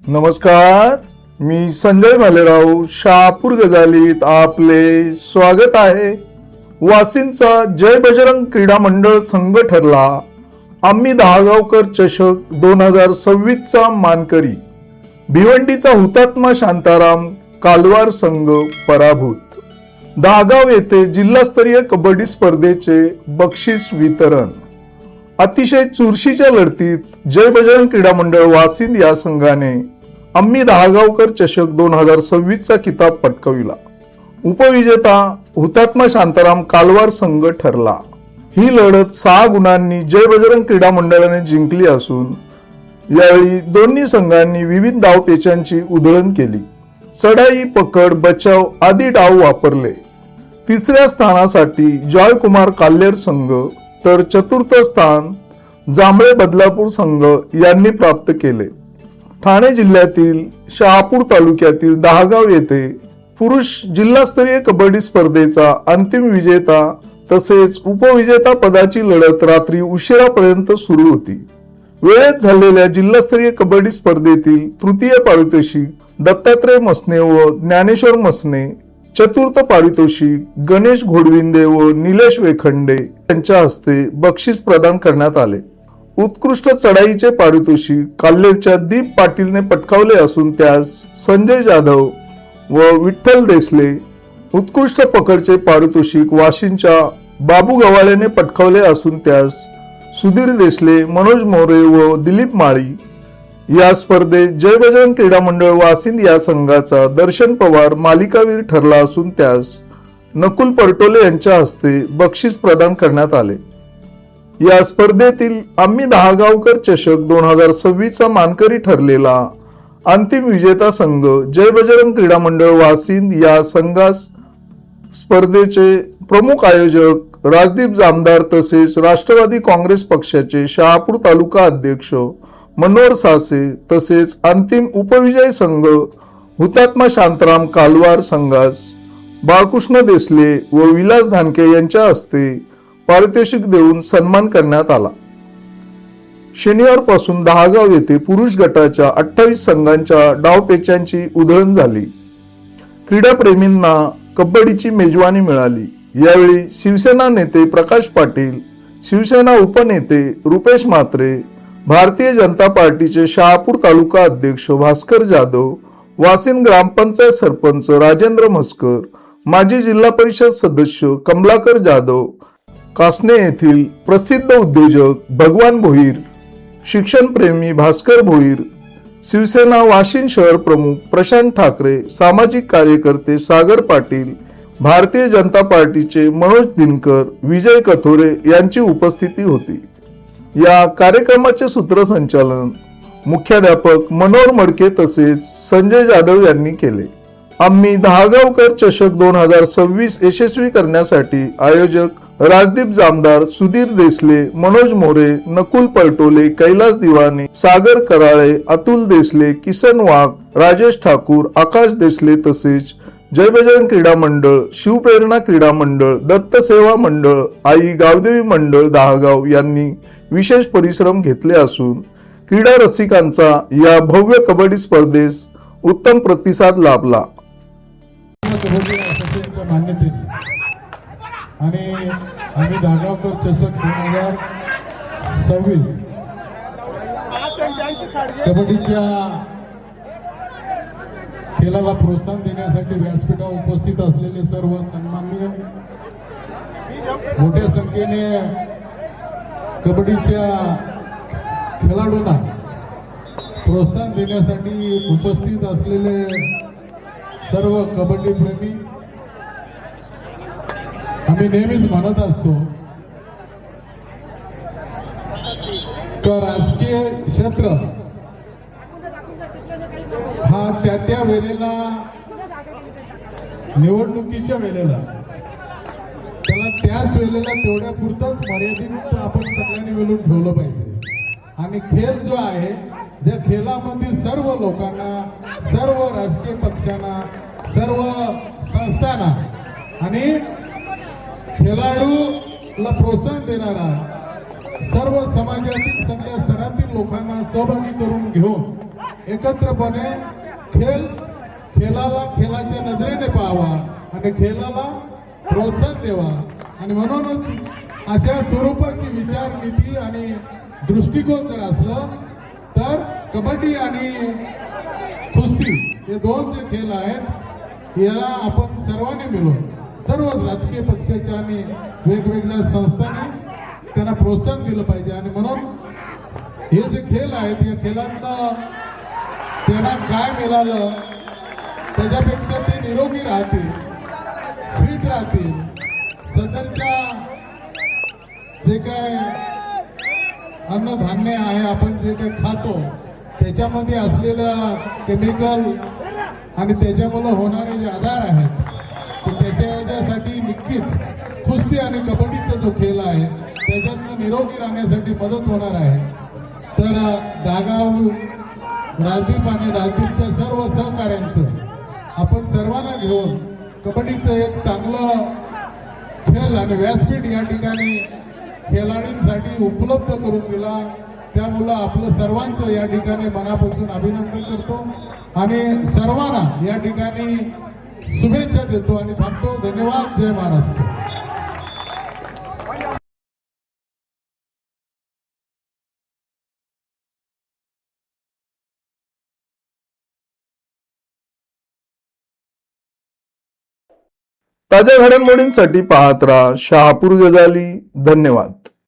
नमस्कार, मी संजय भालेराव शहापूर गजालीत आपले स्वागत आहे। वासिंचा जय बजरंग क्रीडा मंडळ संघ ठरला आम्ही दहागावकर चषक 2026 चा मानकरी। भिवंडीचा हुतात्मा शांताराम कालवार संघ पराभूत। दहागाव येथे जिल्हास्तरीय कबड्डी स्पर्धेचे बक्षीस वितरण। अतिशय चुरशीच्या लढतीत जय बजरंग क्रीडा मंडळ वासिंद या संघाने आम्ही दहागावकर चषक 2026 चा किताब पटकाविला। उपविजेता हुतात्मा शांताराम कालवार संघ ठरला। ही लढत 6 गुणांनी जय बजरंग क्रीडा मंडळाने जिंकली असून यावेळी दोन्ही संघांनी विविध डावपेचांची उधळण केली। चढाई, पकड, बचाव आदी डाव वापरले। तिसऱ्या स्थानासाठी जॉयकुमार काल्हेर संघ तर चतुर्थ स्थान जांभळे बदलापूर संघ यांनी प्राप्त केले। ठाणे जिल्ह्यातील शहापूर तालुक्यातील दहागाव येथे पुरुष जिल्हास्तरीय कबड्डी स्पर्धेचा अंतिम विजेता तसेच उपविजेता पदाची लढत रात्री उशिरापर्यंत सुरू होती। वेळेत झालेल्या जिल्हास्तरीय कबड्डी स्पर्धेतील तृतीय पारितोषिक दत्तात्रय मसने व ज्ञानेश्वर मसने, चतुर्थ पारितोषिक गणेश घोडविंदे व निलेश वेखंडे यांच्या हस्ते बक्षीस प्रदान करण्यात आले। उत्कृष्ट चढाईचे पारितोषिक काल्हेरच्या दीप पाटीलने पटकावले असून त्यास संजय जाधव व विठ्ठल देसले, उत्कृष्ट पकडचे पारितोषिक वाशिंच्या बाबू गवाळेने पटकावले असून त्यास सुधीर देसले, मनोज मोरे व दिलीप माळी। या स्पर्धेत जय बजरंग क्रीडा मंडळ वासिंद या संघाचा दर्शन पवार मालिकावीर ठरला असून त्यास नकुल परटोले यांच्या हस्ते बक्षीस प्रदान करण्यात आले। या स्पर्धेतील आम्ही दहागावकर चषक 2026 चा मानकरी ठरलेला अंतिम विजेता संघ जय बजरंग क्रीडा मंडळ वासिंद या संघास स्पर्धेचे प्रमुख आयोजक राजदीप जामदार तसेच राष्ट्रवादी काँग्रेस पक्षाचे शहापूर तालुका अध्यक्ष मनोहर सासे तसेच अंतिम उपविजय संघ हुतात्मा शांताराम कालवार संघास बाळकृष्ण देसले व विलास धानके यांच्या हस्ते पारितोषिक देऊन सन्मान करण्यात आला। शनिवारपासून दहागाव येथे पुरुष गटाच्या 28 संघांच्या डावपेचांची उधळण झाली। क्रीडाप्रेमींना कबड्डीची मेजवानी मिळाली। यावेळी शिवसेना नेते प्रकाश पाटील, शिवसेना उपनेते रुपेश म्हात्रे, भारतीय जनता पार्टीचे शहापूर तालुका अध्यक्ष भास्कर जाधव, वासिंद ग्रामपंचायत सरपंच राजेंद्र म्हसकर, माजी जिल्हा परिषद सदस्य कमलाकर जाधव, कासने येथील प्रसिद्ध उद्योजक भगवान भोईर, शिक्षणप्रेमी भास्कर भोईर, शिवसेना वाशिंद शहर प्रमुख प्रशांत ठाकरे, सामाजिक कार्यकर्ते सागर पाटील, भारतीय जनता पार्टीचे मनोज दिनकर, विजय कथोरे यांची उपस्थिती होती। या कार्यक्रमाचे सूत्रसंचालन मुख्याध्यापक मनोहर मडके तसेच संजय जाधव यांनी केले। आम्ही दहागावकर चषक 2026 यशस्वी करण्यासाठी आयोजक राजदीप जामदार, सुधीर देसले, मनोज मोरे, नकुल परटोले, कैलास दिवाने, सागर कराळे, अतुल देसले, किसन वाघ, राजेश ठाकूर, आकाश देसले तसेच जय बजरंग क्रीडा मंडळ, शिवप्रेरणा क्रीडा मंडळ, दत्त सेवा मंडळ, आई गावदेवी मंडळ दहागाव यांनी विशेष परिश्रम घेतले असून क्रीडा रसिकांचा या भव्य कबड्डी स्पर्धेस उत्तम प्रतिसाद लाभला। आणि आम्ही दहागावकर चषक 2026 कबड्डीच्या खेळाला प्रोत्साहन देण्यासाठी व्यासपीठावर उपस्थित असलेले सर्व सन्माननीय मोठ्या संख्येने कबड्डीच्या खेळाडूंना प्रोत्साहन देण्यासाठी उपस्थित असलेले सर्व कबड्डी प्रेमी, आम्ही नेहमीच म्हणत असतो की राजकीय क्षेत्र हा त्या वेळेला निवडणुकीच्या वेळेला त्याला त्याच वेळेला तेवढ्या पुरतच मर्यादित आपण सगळ्यांनी मिळून ठेवलं पाहिजे। आणि खेळ जो आहे, ज्या खेळामध्ये सर्व लोकांना, सर्व राजकीय पक्षांना, सर्व संस्थांना आणि खेळाडूला प्रोत्साहन देणारा सर्व समाजातील सगळ्या स्तरातील लोकांना सहभागी करून घेऊन एकत्रपणे खेळाला खेळाच्या नजरेने पाहावा आणि खेळाला प्रोत्साहन द्यावा. आणि म्हणूनच अशा स्वरूपाची विचारनीती आणि दृष्टिकोन जर असलं तर कबड्डी आणि कुस्ती हे दोन जे खेळ आहेत याला आपण सर्वांनी मिळून सर्व राजकीय पक्षाच्या आणि वेगवेगळ्या संस्थांनी त्यांना प्रोत्साहन दिलं पाहिजे. आणि म्हणून हे जे खेळ आहेत या खेळांना त्यांना काय मिळालं त्याच्यापेक्षा ते निरोगी राहतील, फिट राहतील. सदरच्या जे काय अन्नधान्य आहे आपण जे काही खातो त्याच्यामध्ये असलेलं केमिकल आणि त्याच्यामुळे होणारे जे आजार आहेत त्याच्यासाठी नक्कीच कुस्ती आणि कबड्डीचा जो खेळ आहे त्याच्यातनं निरोगी राहण्यासाठी मदत होणार आहे. तर दागाव राजदीप आणि राजदीपच्या सर्व सहकाऱ्यांचं आपण सर्वांना घेऊन कबड्डीचं एक चांगलं खेळ आणि व्यासपीठ या ठिकाणी खेळाडूंसाठी उपलब्ध करून दिला. त्यामुळं आपलं सर्वांचं या ठिकाणी मनापासून अभिनंदन करतो आणि सर्वांना या ठिकाणी शुभेच्छा देतो आणि थांबतो. धन्यवाद. जय महाराष्ट्र. ताज्या घडामोडींसाठी पाहत राहा शहापूर गजाली. धन्यवाद.